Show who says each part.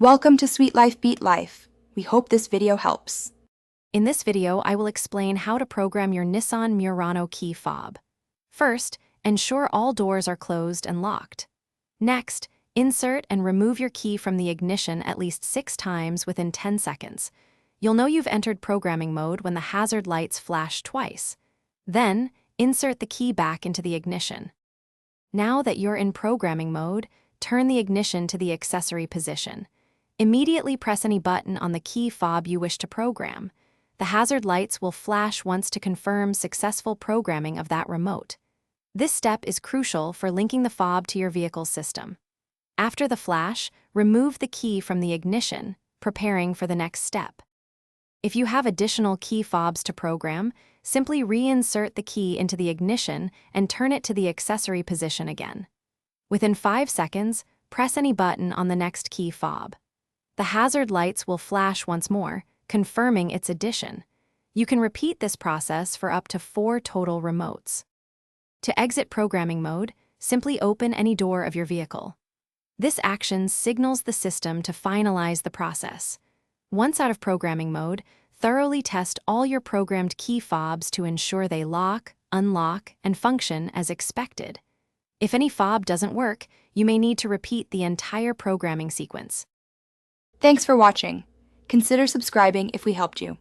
Speaker 1: Welcome to Sweet Life Beat Life. We hope this video helps.
Speaker 2: In this video, I will explain how to program your Nissan Murano key fob. First, ensure all doors are closed and locked. Next, insert and remove your key from the ignition at least 6 times within 10 seconds. You'll know you've entered programming mode when the hazard lights flash twice. Then, insert the key back into the ignition. Now that you're in programming mode, turn the ignition to the accessory position. Immediately press any button on the key fob you wish to program. The hazard lights will flash once to confirm successful programming of that remote. This step is crucial for linking the fob to your vehicle's system. After the flash, remove the key from the ignition, preparing for the next step. If you have additional key fobs to program, simply reinsert the key into the ignition and turn it to the accessory position again. Within 5 seconds, press any button on the next key fob. The hazard lights will flash once more, confirming its addition. You can repeat this process for up to 4 total remotes. To exit programming mode, simply open any door of your vehicle. This action signals the system to finalize the process. Once out of programming mode, thoroughly test all your programmed key fobs to ensure they lock, unlock, and function as expected. If any fob doesn't work, you may need to repeat the entire programming sequence.
Speaker 1: Thanks for watching. Consider subscribing if we helped you.